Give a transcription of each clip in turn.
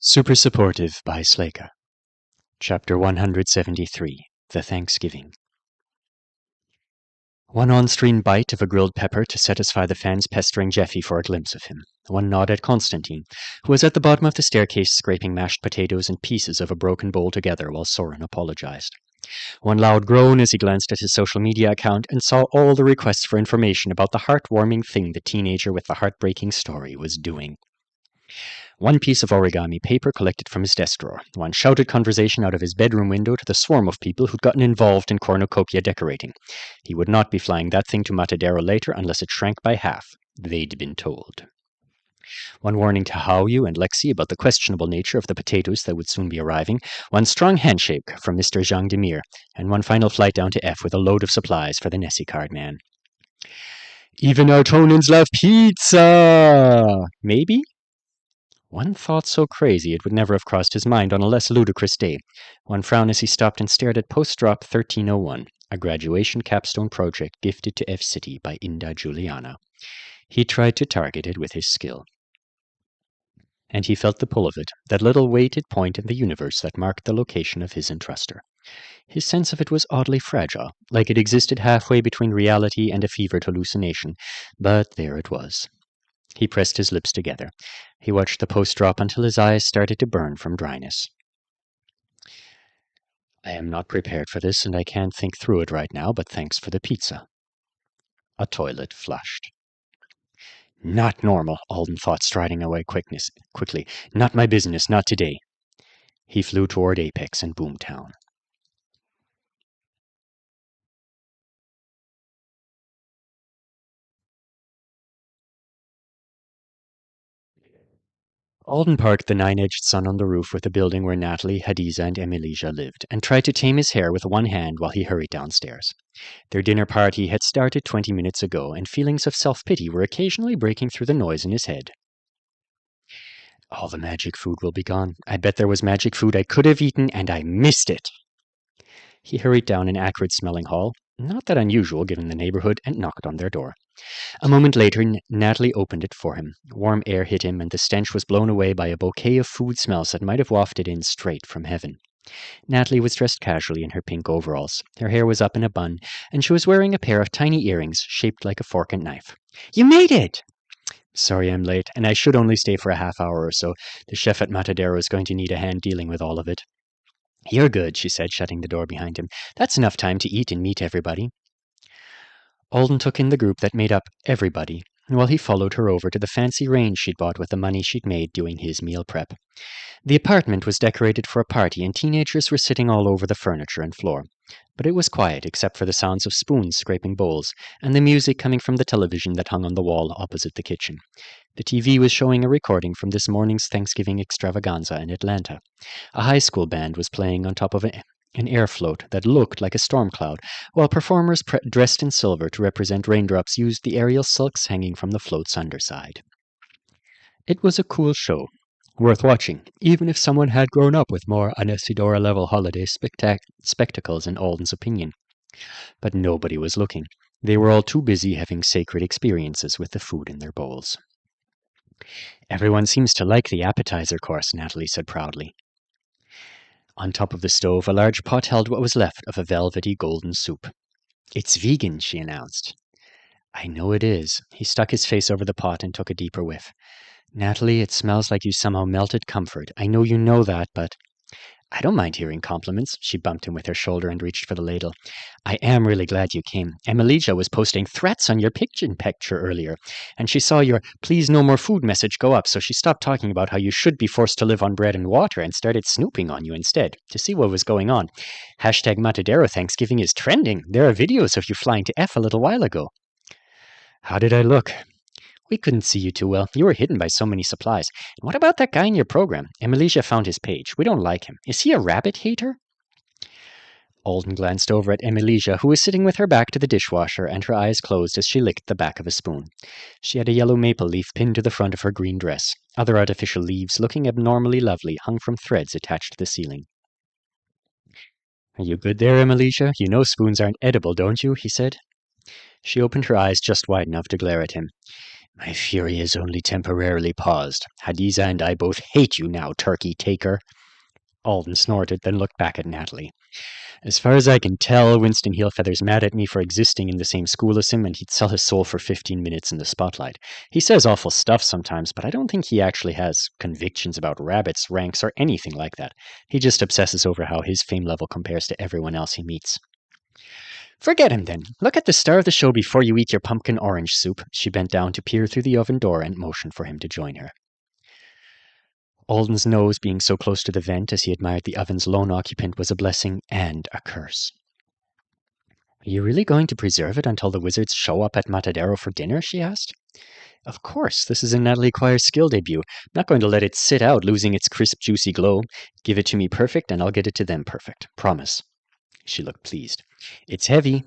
Super Supportive by Sleyca. Chapter 173, The Thanksgiving. One on-screen bite of a grilled pepper to satisfy the fans pestering Jeffy for a glimpse of him. One nod at Constantine, who was at the bottom of the staircase scraping mashed potatoes and pieces of a broken bowl together while Soren apologized. One loud groan as he glanced at his social media account and saw all the requests for information about the heartwarming thing the teenager with the heartbreaking story was doing. One piece of origami paper collected from his desk drawer. One shouted conversation out of his bedroom window to the swarm of people who'd gotten involved in cornucopia decorating. He would not be flying that thing to Matadero later unless it shrank by half. They'd been told. One warning to Haoyu and Lexi about the questionable nature of the potatoes that would soon be arriving. One strong handshake from Mr. Jean Demir, and one final flight down to F with a load of supplies for the Nessie card man. Even our Tonans love pizza! Maybe? One thought so crazy it would never have crossed his mind on a less ludicrous day. One frown as he stopped and stared at Post-Drop 1301, a graduation capstone project gifted to F-City by Inda Juliana. He tried to target it with his skill. And he felt the pull of it, that little weighted point in the universe that marked the location of his entruster. His sense of it was oddly fragile, like it existed halfway between reality and a fevered hallucination, but there it was. He pressed his lips together. He watched the post drop until his eyes started to burn from dryness. I am not prepared for this, and I can't think through it right now, but thanks for the pizza. A toilet flushed. Not normal, Alden thought, striding away quickly. Not my business, not today. He flew toward Apex and Boomtown. Alden parked the nine-edged sun on the roof with the building where Natalie, Hadiza, and Emilia lived, and tried to tame his hair with one hand while he hurried downstairs. Their dinner party had started 20 minutes ago, and feelings of self-pity were occasionally breaking through the noise in his head. All the magic food will be gone. I bet there was magic food I could have eaten, and I missed it. He hurried down an acrid-smelling hall, not that unusual given the neighborhood, and knocked on their door. A moment later, Natalie opened it for him. Warm air hit him, and the stench was blown away by a bouquet of food smells that might have wafted in straight from heaven. Natalie was dressed casually in her pink overalls. Her hair was up in a bun, and she was wearing a pair of tiny earrings shaped like a fork and knife. You made it! Sorry I'm late, and I should only stay for a half hour or so. The chef at Matadero is going to need a hand dealing with all of it. You're good, she said, shutting the door behind him. That's enough time to eat and meet everybody. Alden took in the group that made up everybody, while he followed her over to the fancy range she'd bought with the money she'd made doing his meal prep. The apartment was decorated for a party, and teenagers were sitting all over the furniture and floor. But it was quiet, except for the sounds of spoons scraping bowls, and the music coming from the television that hung on the wall opposite the kitchen. The TV was showing a recording from this morning's Thanksgiving extravaganza in Atlanta. A high school band was playing on top of an air float that looked like a storm cloud, while performers dressed in silver to represent raindrops used the aerial silks hanging from the float's underside. It was a cool show, worth watching, even if someone had grown up with more Anasidora-level holiday spectacles in Alden's opinion. But nobody was looking. They were all too busy having sacred experiences with the food in their bowls. Everyone seems to like the appetizer course, Natalie said proudly. On top of the stove, a large pot held what was left of a velvety golden soup. It's vegan, she announced. I know it is. He stuck his face over the pot and took a deeper whiff. Natalie, it smells like you somehow melted comfort. I know you know that, but... I don't mind hearing compliments. She bumped him with her shoulder and reached for the ladle. I am really glad you came. Emilia was posting threats on your picture earlier, and she saw your please no more food message go up, so she stopped talking about how you should be forced to live on bread and water and started snooping on you instead, to see what was going on. Hashtag Matadero Thanksgiving is trending. There are videos of you flying to F a little while ago. How did I look? We couldn't see you too well. You were hidden by so many supplies. And what about that guy in your program? Emilia found his page. We don't like him. Is he a rabbit hater? Alden glanced over at Emilia, who was sitting with her back to the dishwasher and her eyes closed as she licked the back of a spoon. She had a yellow maple leaf pinned to the front of her green dress. Other artificial leaves, looking abnormally lovely, hung from threads attached to the ceiling. Are you good there, Emilia? You know spoons aren't edible, don't you? He said. She opened her eyes just wide enough to glare at him. My fury has only temporarily paused. Hadiza and I both hate you now, turkey taker. Alden snorted, then looked back at Natalie. As far as I can tell, Winston Heelfeather's mad at me for existing in the same school as him, and he'd sell his soul for 15 minutes in the spotlight. He says awful stuff sometimes, but I don't think he actually has convictions about rabbits, ranks, or anything like that. He just obsesses over how his fame level compares to everyone else he meets. Forget him then. Look at the star of the show before you eat your pumpkin orange soup. She bent down to peer through the oven door and motioned for him to join her. Alden's nose being so close to the vent as he admired the oven's lone occupant was a blessing and a curse. Are you really going to preserve it until the wizards show up at Matadero for dinner? She asked. Of course, this is a Natalie Quires skill debut. I'm not going to let it sit out, losing its crisp, juicy glow. Give it to me perfect, and I'll get it to them perfect. Promise. She looked pleased. It's heavy.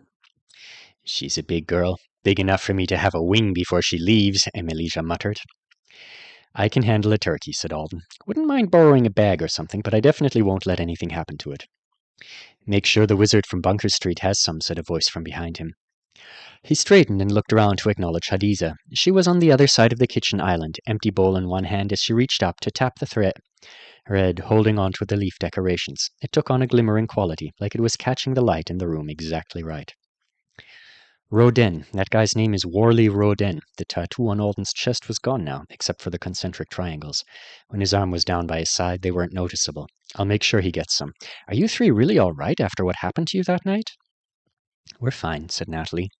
She's a big girl. Big enough for me to have a wing before she leaves, Emilia muttered. I can handle a turkey, said Alden. Wouldn't mind borrowing a bag or something, but I definitely won't let anything happen to it. Make sure the wizard from Bunker Street has some, said a voice from behind him. He straightened and looked around to acknowledge Hadiza. She was on the other side of the kitchen island, empty bowl in one hand as she reached up to tap the thread, holding on to the leaf decorations. It took on a glimmering quality, like it was catching the light in the room exactly right. Rodin. That guy's name is Worley Rodin. The tattoo on Alden's chest was gone now, except for the concentric triangles. When his arm was down by his side, they weren't noticeable. I'll make sure he gets some. Are you three really all right after what happened to you that night? We're fine, said Natalie.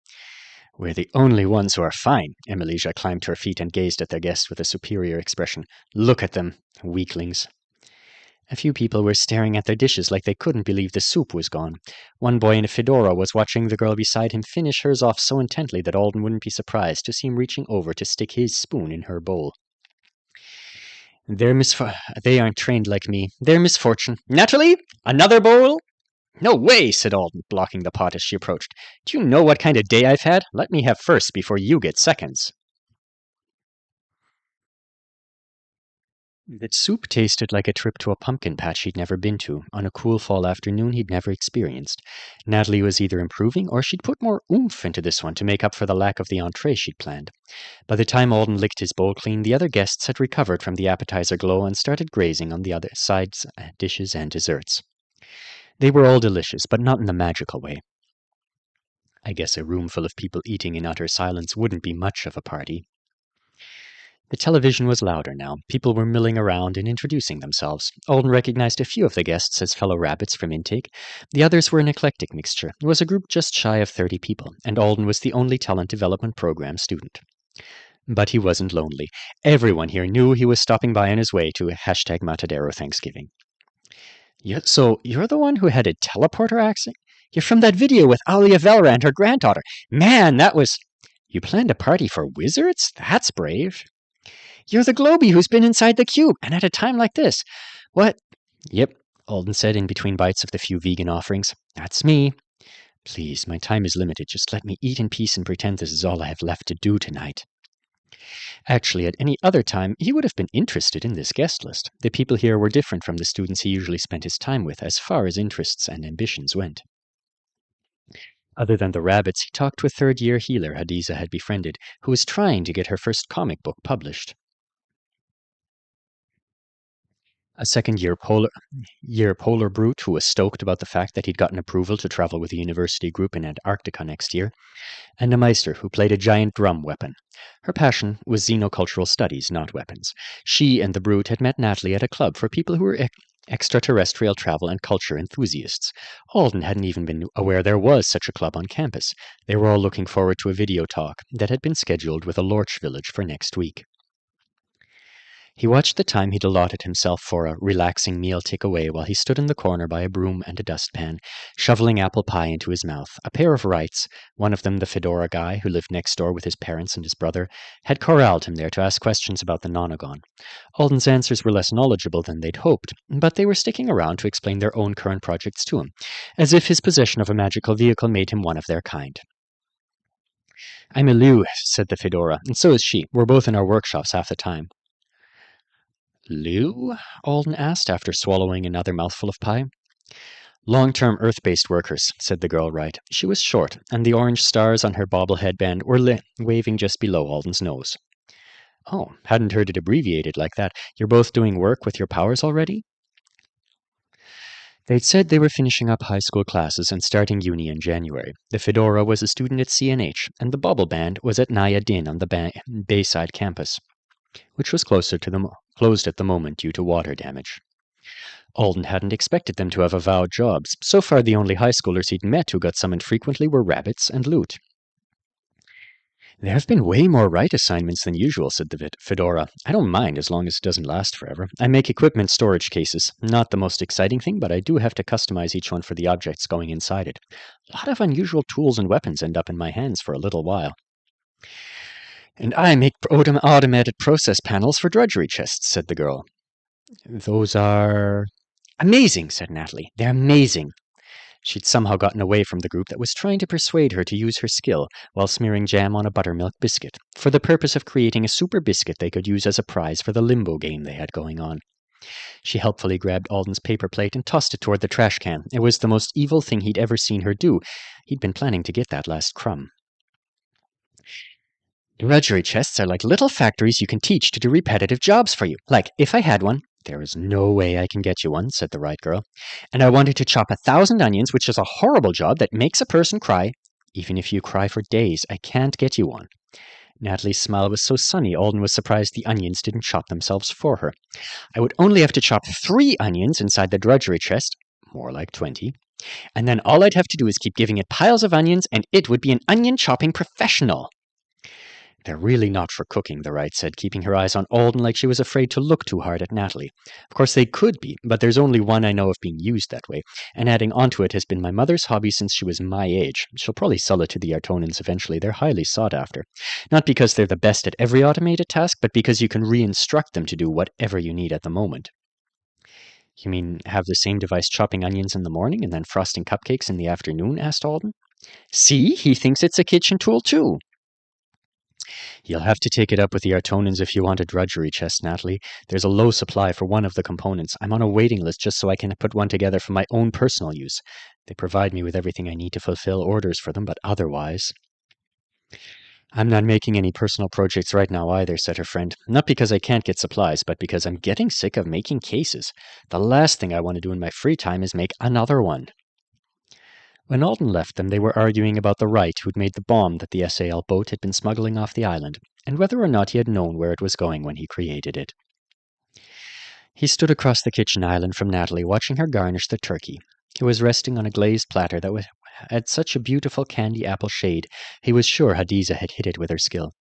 We're the only ones who are fine. Emilia climbed to her feet and gazed at their guest with a superior expression. Look at them, weaklings. A few people were staring at their dishes like they couldn't believe the soup was gone. One boy in a fedora was watching the girl beside him finish hers off so intently that Alden wouldn't be surprised to see him reaching over to stick his spoon in her bowl. They aren't trained like me. They're misfortune. Natalie, another bowl? No way, said Alden, blocking the pot as she approached. Do you know what kind of day I've had? Let me have first before you get seconds. The soup tasted like a trip to a pumpkin patch he'd never been to, on a cool fall afternoon he'd never experienced. Natalie was either improving or she'd put more oomph into this one to make up for the lack of the entree she'd planned. By the time Alden licked his bowl clean, the other guests had recovered from the appetizer glow and started grazing on the other sides, dishes, and desserts. They were all delicious, but not in the magical way. I guess a room full of people eating in utter silence wouldn't be much of a party. The television was louder now. People were milling around and introducing themselves. Alden recognized a few of the guests as fellow rabbits from intake. The others were an eclectic mixture. It was a group just shy of 30 people, and Alden was the only talent development program student. But he wasn't lonely. Everyone here knew he was stopping by on his way to #Matadero Thanksgiving. So you're the one who had a teleporter accident? You're from that video with Alia Velra and her granddaughter. Man, that was... You planned a party for wizards? That's brave. You're the Globie who's been inside the cube, and at a time like this. What? Yep, Alden said in between bites of the few vegan offerings. That's me. Please, my time is limited. Just let me eat in peace and pretend this is all I have left to do tonight. Actually, at any other time, he would have been interested in this guest list. The people here were different from the students he usually spent his time with, as far as interests and ambitions went. Other than the rabbits, he talked to a third-year healer Hadiza had befriended, who was trying to get her first comic book published. A second-year polar brute who was stoked about the fact that he'd gotten approval to travel with a university group in Antarctica next year, and a meister who played a giant drum weapon. Her passion was xenocultural studies, not weapons. She and the brute had met Natalie at a club for people who were extraterrestrial travel and culture enthusiasts. Alden hadn't even been aware there was such a club on campus. They were all looking forward to a video talk that had been scheduled with a Lorch village for next week. He watched the time he'd allotted himself for a relaxing meal tick away while he stood in the corner by a broom and a dustpan, shoveling apple pie into his mouth. A pair of Wrights, one of them the fedora guy who lived next door with his parents and his brother, had corralled him there to ask questions about the Nonagon. Alden's answers were less knowledgeable than they'd hoped, but they were sticking around to explain their own current projects to him, as if his possession of a magical vehicle made him one of their kind. I'm a Lou, said the fedora, and so is she. We're both in our workshops half the time. Lou? Alden asked after swallowing another mouthful of pie. Long-term Earth-based workers, said the girl right. She was short, and the orange stars on her bobble headband were waving just below Alden's nose. Oh, hadn't heard it abbreviated like that. You're both doing work with your powers already? They'd said they were finishing up high school classes and starting uni in January. The Fedora was a student at CNH, and the Bobble Band was at Naya Din on the Bayside campus, which was closed at the moment due to water damage. Alden hadn't expected them to have avowed jobs. So far, the only high schoolers he'd met who got summoned frequently were rabbits and loot. There have been way more right assignments than usual, said the Fedora. I don't mind as long as it doesn't last forever. I make equipment storage cases. Not the most exciting thing, but I do have to customize each one for the objects going inside it. A lot of unusual tools and weapons end up in my hands for a little while. And I make automated process panels for drudgery chests, said the girl. Those are amazing, said Natalie. They're amazing. She'd somehow gotten away from the group that was trying to persuade her to use her skill while smearing jam on a buttermilk biscuit, for the purpose of creating a super biscuit they could use as a prize for the limbo game they had going on. She helpfully grabbed Alden's paper plate and tossed it toward the trash can. It was the most evil thing he'd ever seen her do. He'd been planning to get that last crumb. Drudgery chests are like little factories you can teach to do repetitive jobs for you. Like, if I had one, there is no way I can get you one, said the right girl. And I wanted to chop 1,000 onions, which is a horrible job that makes a person cry. Even if you cry for days, I can't get you one. Natalie's smile was so sunny, Alden was surprised the onions didn't chop themselves for her. I would only have to chop 3 onions inside the drudgery chest, more like 20, and then all I'd have to do is keep giving it piles of onions, and it would be an onion chopping professional. They're really not for cooking, the right said, keeping her eyes on Alden like she was afraid to look too hard at Natalie. Of course they could be, but there's only one I know of being used that way, and adding onto it has been my mother's hobby since she was my age. She'll probably sell it to the Artonans eventually. They're highly sought after. Not because they're the best at every automated task, but because you can re-instruct them to do whatever you need at the moment. You mean have the same device chopping onions in the morning and then frosting cupcakes in the afternoon? Asked Alden. See, he thinks it's a kitchen tool too. You'll have to take it up with the Artonans if you want a drudgery chest, Natalie. There's a low supply for one of the components. I'm on a waiting list just so I can put one together for my own personal use. They provide me with everything I need to fulfill orders for them, but otherwise... I'm not making any personal projects right now either, said her friend. Not because I can't get supplies, but because I'm getting sick of making cases. The last thing I want to do in my free time is make another one. When Alden left them, they were arguing about the Wright who'd made the bomb that the SAL boat had been smuggling off the island, and whether or not he had known where it was going when he created it. He stood across the kitchen island from Natalie, watching her garnish the turkey. It was resting on a glazed platter that had such a beautiful candy apple shade, he was sure Hadiza had hit it with her skill.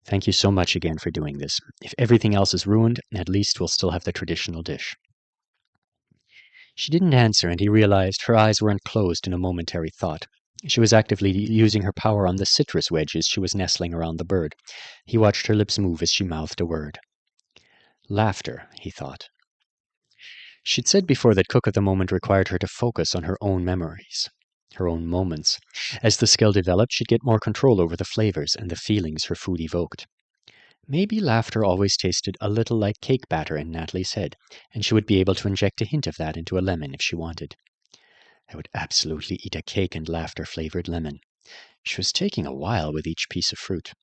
Thank you so much again for doing this. If everything else is ruined, at least we'll still have the traditional dish. She didn't answer, and he realized her eyes weren't closed in a momentary thought. She was actively using her power on the citrus wedges she was nestling around the bird. He watched her lips move as she mouthed a word. Laughter, he thought. She'd said before that cook of the moment required her to focus on her own memories, her own moments. As the skill developed, she'd get more control over the flavors and the feelings her food evoked. Maybe laughter always tasted a little like cake batter in Natalie's head, and she would be able to inject a hint of that into a lemon if she wanted. I would absolutely eat a cake and laughter-flavored lemon. She was taking a while with each piece of fruit.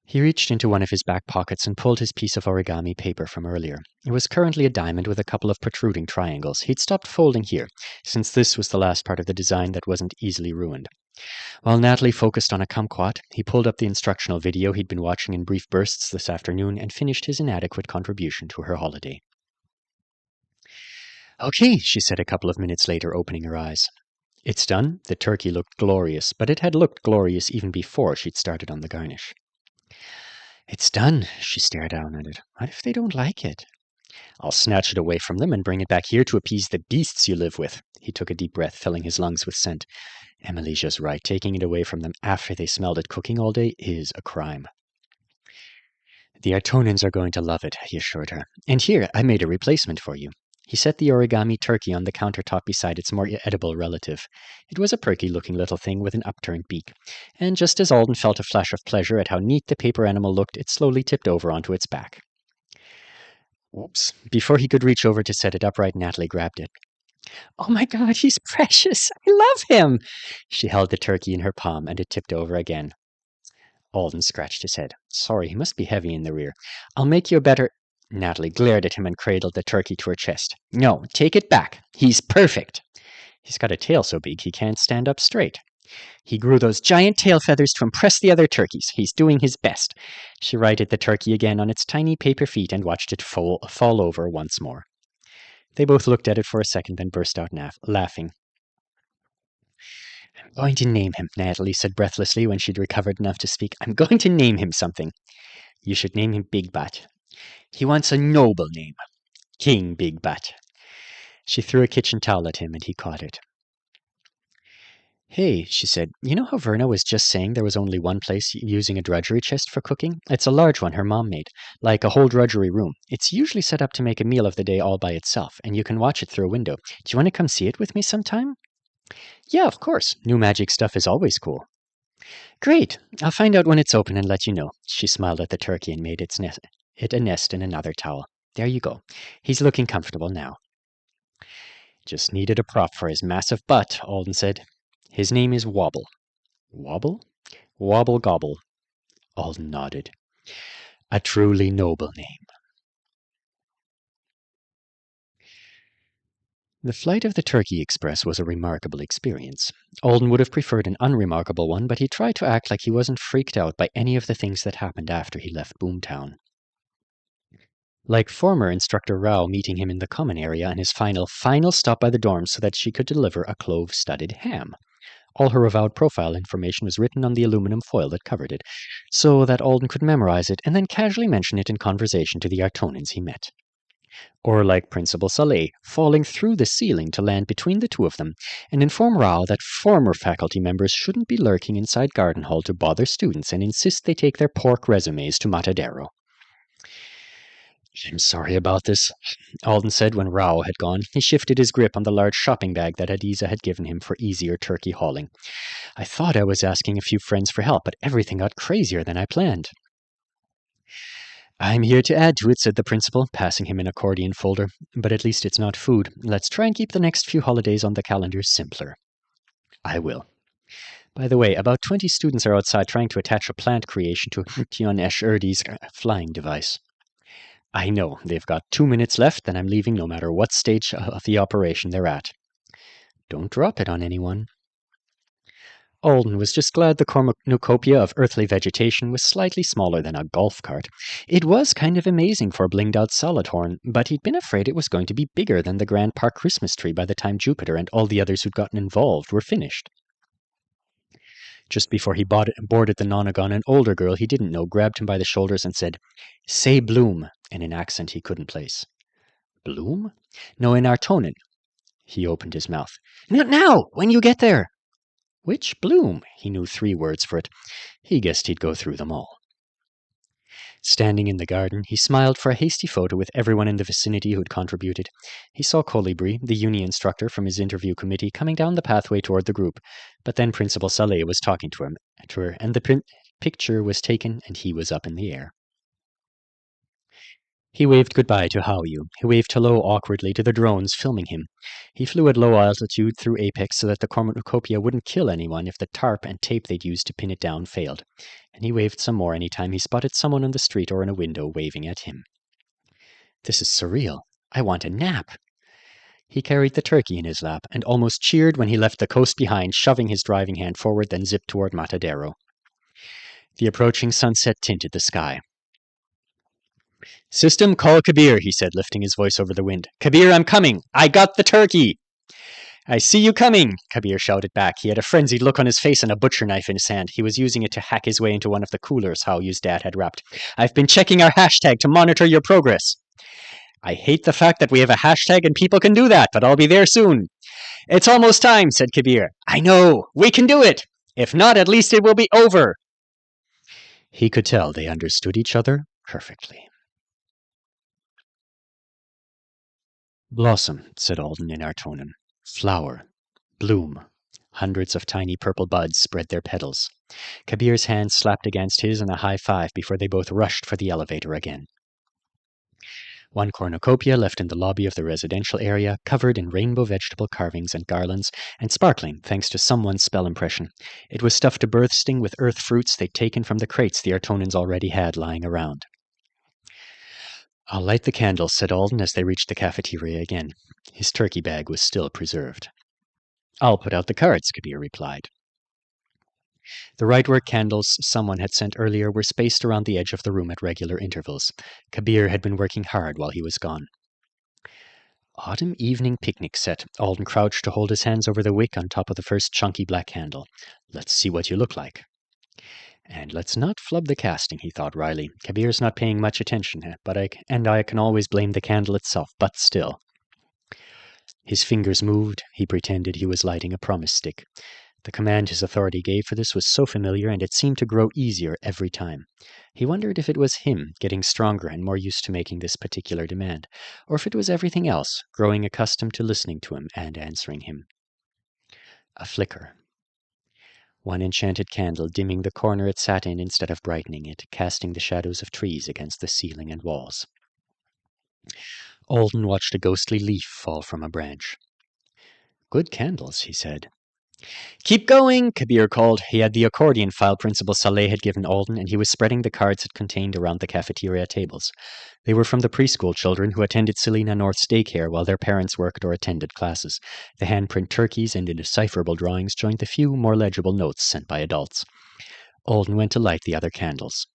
He reached into one of his back pockets and pulled his piece of origami paper from earlier. It was currently a diamond with a couple of protruding triangles. He'd stopped folding here, since this was the last part of the design that wasn't easily ruined. While Natalie focused on a kumquat, he pulled up the instructional video he'd been watching in brief bursts this afternoon and finished his inadequate contribution to her holiday. Okay, she said a couple of minutes later, opening her eyes. It's done. The turkey looked glorious, but it had looked glorious even before she'd started on the garnish. It's done, she stared down at it. What if they don't like it? I'll snatch it away from them and bring it back here to appease the beasts you live with. He took a deep breath, filling his lungs with scent. Emelicia's right. Taking it away from them after they smelled it cooking all day is a crime. The Artonans are going to love it, he assured her. And here, I made a replacement for you. He set the origami turkey on the countertop beside its more edible relative. It was a perky-looking little thing with an upturned beak, and just as Alden felt a flash of pleasure at how neat the paper animal looked, it slowly tipped over onto its back. Whoops. Before he could reach over to set it upright, Natalie grabbed it. Oh my God, he's precious. I love him. She held the turkey in her palm, and it tipped over again. Alden scratched his head. Sorry, he must be heavy in the rear. I'll make you a better... Natalie glared at him and cradled the turkey to her chest. No, take it back. He's perfect. He's got a tail so big he can't stand up straight. He grew those giant tail feathers to impress the other turkeys. He's doing his best. She righted the turkey again on its tiny paper feet and watched it fall over once more. They both looked at it for a second, then burst out laughing. I'm going to name him, Natalie said breathlessly when she'd recovered enough to speak. I'm going to name him something. You should name him Big Butt. He wants a noble name. King Big Butt. She threw a kitchen towel at him, and he caught it. Hey, she said, you know how Verna was just saying there was only one place using a drudgery chest for cooking? It's a large one her mom made, like a whole drudgery room. It's usually set up to make a meal of the day all by itself, and you can watch it through a window. Do you want to come see it with me sometime? Yeah, of course. New magic stuff is always cool. Great. I'll find out when it's open and let you know. She smiled at the turkey and made it a nest in another towel. There you go. He's looking comfortable now. Just needed a prop for his massive butt, Alden said. His name is Wobble. Wobble? Wobble Gobble. Alden nodded. A truly noble name. The flight of the Turkey Express was a remarkable experience. Alden would have preferred an unremarkable one, but he tried to act like he wasn't freaked out by any of the things that happened after he left Boomtown. Like former instructor Rao meeting him in the common area and his final stop by the dorms so that she could deliver a clove-studded ham. All her avowed profile information was written on the aluminum foil that covered it, so that Alden could memorize it and then casually mention it in conversation to the Artonans he met. Or like Principal Sleyca, falling through the ceiling to land between the two of them, and inform Rao that former faculty members shouldn't be lurking inside Garden Hall to bother students and insist they take their pork resumes to Matadero. I'm sorry about this, Alden said when Rao had gone. He shifted his grip on the large shopping bag that Hadiza had given him for easier turkey hauling. I thought I was asking a few friends for help, but everything got crazier than I planned. I'm here to add to it, said the principal, passing him an accordion folder. But at least it's not food. Let's try and keep the next few holidays on the calendar simpler. I will. By the way, about 20 students are outside trying to attach a plant creation to Tion Esh-Erdi's flying device. I know. They've got 2 minutes left, and I'm leaving no matter what stage of the operation they're at. Don't drop it on anyone. Alden was just glad the cornucopia of earthly vegetation was slightly smaller than a golf cart. It was kind of amazing for a blinged-out solid horn, but he'd been afraid it was going to be bigger than the Grand Park Christmas tree by the time Jupiter and all the others who'd gotten involved were finished. Just before he boarded the Nonagon, an older girl he didn't know grabbed him by the shoulders and said, Say Bloom, in an accent he couldn't place. Bloom? No, in Artonan. He opened his mouth. Not now! When you get there! Which Bloom? He knew 3 words for it. He guessed he'd go through them all. Standing in the garden, he smiled for a hasty photo with everyone in the vicinity who'd contributed. He saw Colibri, the uni instructor from his interview committee, coming down the pathway toward the group, but then Principal Sleyca was talking to her, and the picture was taken and he was up in the air. He waved goodbye to Haoyu. He waved hello awkwardly to the drones filming him. He flew at low altitude through Apex so that the cornucopia wouldn't kill anyone if the tarp and tape they'd used to pin it down failed. And he waved some more any time he spotted someone on the street or in a window waving at him. This is surreal. I want a nap. He carried the turkey in his lap and almost cheered when he left the coast behind, shoving his driving hand forward, then zipped toward Matadero. The approaching sunset tinted the sky. System, call Kabir, he said, lifting his voice over the wind. Kabir, I'm coming. I got the turkey. I see you coming, Kabir shouted back. He had a frenzied look on his face and a butcher knife in his hand. He was using it to hack his way into one of the coolers Haoyu's dad had wrapped. I've been checking our hashtag to monitor your progress. I hate the fact that we have a hashtag and people can do that, but I'll be there soon. It's almost time, said Kabir. I know. We can do it. If not, at least it will be over. He could tell they understood each other perfectly. Blossom, said Alden in Artonan. Flower. Bloom. Hundreds of tiny purple buds spread their petals. Kabir's hand slapped against his in a high five before they both rushed for the elevator again. One cornucopia left in the lobby of the residential area, covered in rainbow vegetable carvings and garlands, and sparkling thanks to someone's spell impression. It was stuffed to bursting with earth fruits they'd taken from the crates the Artonans already had lying around. "I'll light the candles," said Alden as they reached the cafeteria again. His turkey bag was still preserved. "I'll put out the cards," Kabir replied. The rightwork candles someone had sent earlier were spaced around the edge of the room at regular intervals. Kabir had been working hard while he was gone. Autumn evening picnic set. Alden crouched to hold his hands over the wick on top of the first chunky black candle. "Let's see what you look like." And let's not flub the casting, he thought wryly. Kabir's not paying much attention, but I can always blame the candle itself, but still. His fingers moved. He pretended he was lighting a promise stick. The command his authority gave for this was so familiar, and it seemed to grow easier every time. He wondered if it was him getting stronger and more used to making this particular demand, or if it was everything else, growing accustomed to listening to him and answering him. A flicker. One enchanted candle dimming the corner it sat in instead of brightening it, casting the shadows of trees against the ceiling and walls. Alden watched a ghostly leaf fall from a branch. "Good candles," he said. "Keep going," Kabir called. He had the accordion file Principal Saleh had given Alden, and he was spreading the cards it contained around the cafeteria tables. They were from the preschool children who attended Selina North's daycare while their parents worked or attended classes. The handprint turkeys and indecipherable drawings joined the few more legible notes sent by adults. Alden went to light the other candles.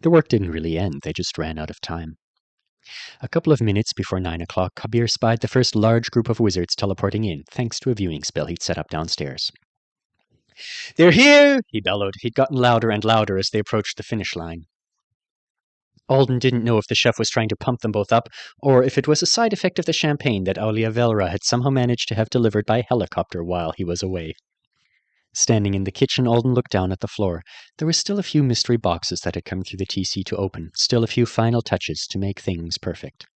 The work didn't really end, they just ran out of time. A couple of minutes before 9 o'clock, Kabir spied the first large group of wizards teleporting in, thanks to a viewing spell he'd set up downstairs. "They're here!" he bellowed. He'd gotten louder and louder as they approached the finish line. Alden didn't know if the chef was trying to pump them both up, or if it was a side effect of the champagne that Aulia Velra had somehow managed to have delivered by helicopter while he was away. Standing in the kitchen, Alden looked down at the floor. There were still a few mystery boxes that had come through the TC to open, still a few final touches to make things perfect.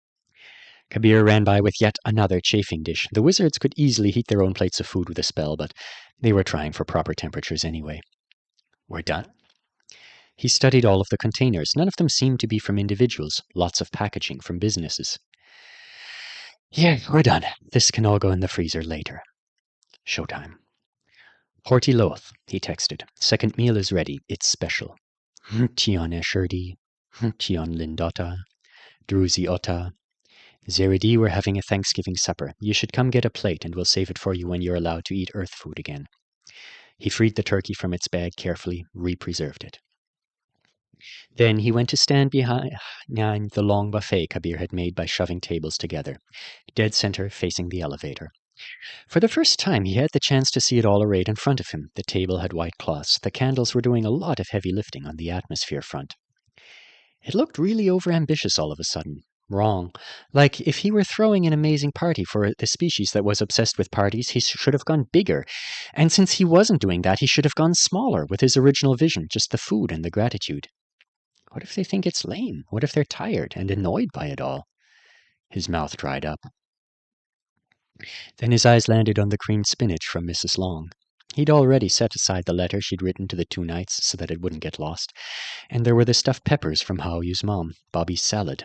Kabir ran by with yet another chafing dish. The wizards could easily heat their own plates of food with a spell, but they were trying for proper temperatures anyway. "We're done?" He studied all of the containers. None of them seemed to be from individuals. Lots of packaging from businesses. "Yeah, we're done. This can all go in the freezer later." Showtime. "Horty Loth," he texted. "Second meal is ready. It's special. Tion Esherdi, Tion Lindota, Druzi Ota. Zeridi, we're having a Thanksgiving supper. You should come get a plate, and we'll save it for you when you're allowed to eat earth food again." He freed the turkey from its bag carefully, re-preserved it. Then he went to stand behind the long buffet Kabir had made by shoving tables together, dead center facing the elevator. For the first time, he had the chance to see it all arrayed in front of him. The table had white cloths. The candles were doing a lot of heavy lifting on the atmosphere front. It looked really overambitious all of a sudden. Wrong. Like, if he were throwing an amazing party for the species that was obsessed with parties, he should have gone bigger. And since he wasn't doing that, he should have gone smaller with his original vision, just the food and the gratitude. What if they think it's lame? What if they're tired and annoyed by it all? His mouth dried up. Then his eyes landed on the creamed spinach from Mrs. Long. He'd already set aside the letter she'd written to the two knights so that it wouldn't get lost. And there were the stuffed peppers from Haoyu's mom, Bobby's salad,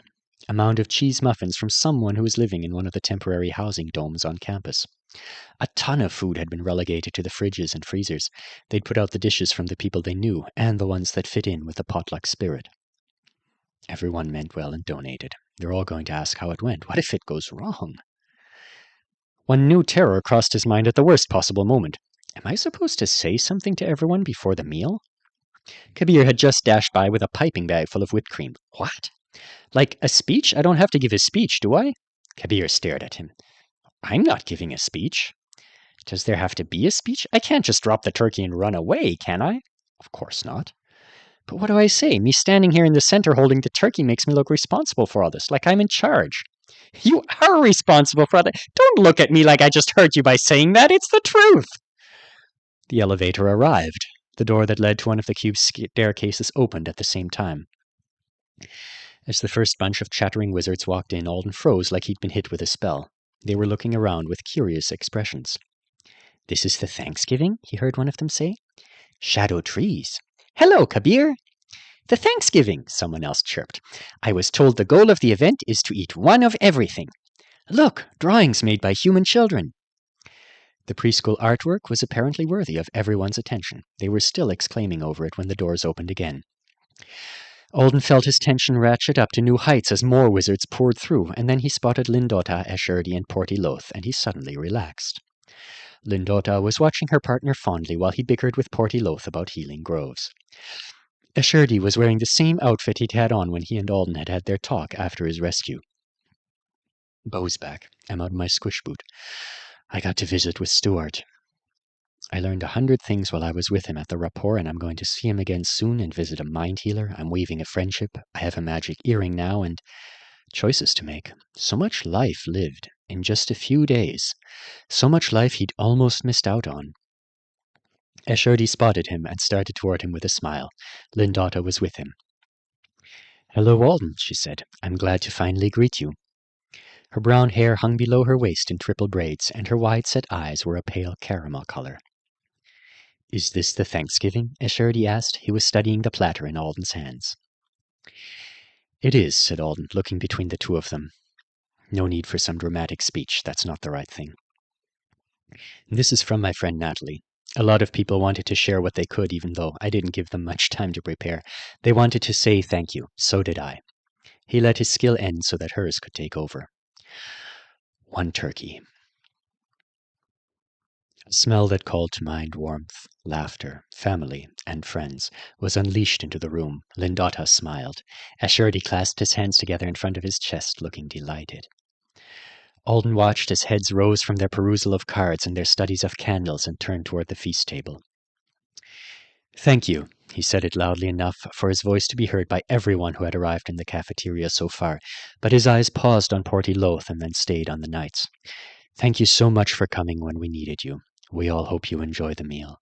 a mound of cheese muffins from someone who was living in one of the temporary housing domes on campus. A ton of food had been relegated to the fridges and freezers. They'd put out the dishes from the people they knew, and the ones that fit in with the potluck spirit. Everyone meant well and donated. They're all going to ask how it went. What if it goes wrong? One new terror crossed his mind at the worst possible moment. Am I supposed to say something to everyone before the meal? Kabir had just dashed by with a piping bag full of whipped cream. What? Like a speech? I don't have to give a speech, do I? Kabir stared at him. I'm not giving a speech. Does there have to be a speech? I can't just drop the turkey and run away, can I? Of course not. But what do I say? Me standing here in the center holding the turkey makes me look responsible for all this, like I'm in charge. You are responsible for that. Don't look at me like I just hurt you by saying that. It's the truth. The elevator arrived. The door that led to one of the cube staircases opened at the same time. As the first bunch of chattering wizards walked in, Alden froze like he'd been hit with a spell. They were looking around with curious expressions. "This is the Thanksgiving?" he heard one of them say. "Shadow trees. Hello, Kabir." The Thanksgiving, someone else chirped. I was told the goal of the event is to eat one of everything. Look, drawings made by human children. The preschool artwork was apparently worthy of everyone's attention. They were still exclaiming over it when the doors opened again. Alden felt his tension ratchet up to new heights as more wizards poured through, and then he spotted Lindota, Ashurdi, and Portiloth, and he suddenly relaxed. Lindota was watching her partner fondly while he bickered with Portiloth about healing groves. Ashurdi was wearing the same outfit he'd had on when he and Alden had their talk after his rescue. Bo's back. I'm out of my squish boot. I got to visit with Stuart. I learned 100 things while I was with him at the rapport, and I'm going to see him again soon and visit a mind healer. I'm weaving a friendship. I have a magic earring now, and choices to make. So much life lived in just a few days. So much life he'd almost missed out on. Ashurdi spotted him and started toward him with a smile. Lindota was with him. Hello, Alden, she said. I'm glad to finally greet you. Her brown hair hung below her waist in triple braids, and her wide-set eyes were a pale caramel color. Is this the Thanksgiving? Ashurdi asked. He was studying the platter in Alden's hands. It is, said Alden, looking between the two of them. No need for some dramatic speech. That's not the right thing. This is from my friend Natalie. A lot of people wanted to share what they could, even though I didn't give them much time to prepare. They wanted to say thank you. So did I. He let his skill end so that hers could take over. One turkey. A smell that called to mind warmth, laughter, family, and friends was unleashed into the room. Lindota smiled. Ashurdi clasped his hands together in front of his chest, looking delighted. Alden watched as heads rose from their perusal of cards and their studies of candles and turned toward the feast table. Thank you, he said it loudly enough for his voice to be heard by everyone who had arrived in the cafeteria so far, but his eyes paused on Portiloth and then stayed on the knights. Thank you so much for coming when we needed you. We all hope you enjoy the meal.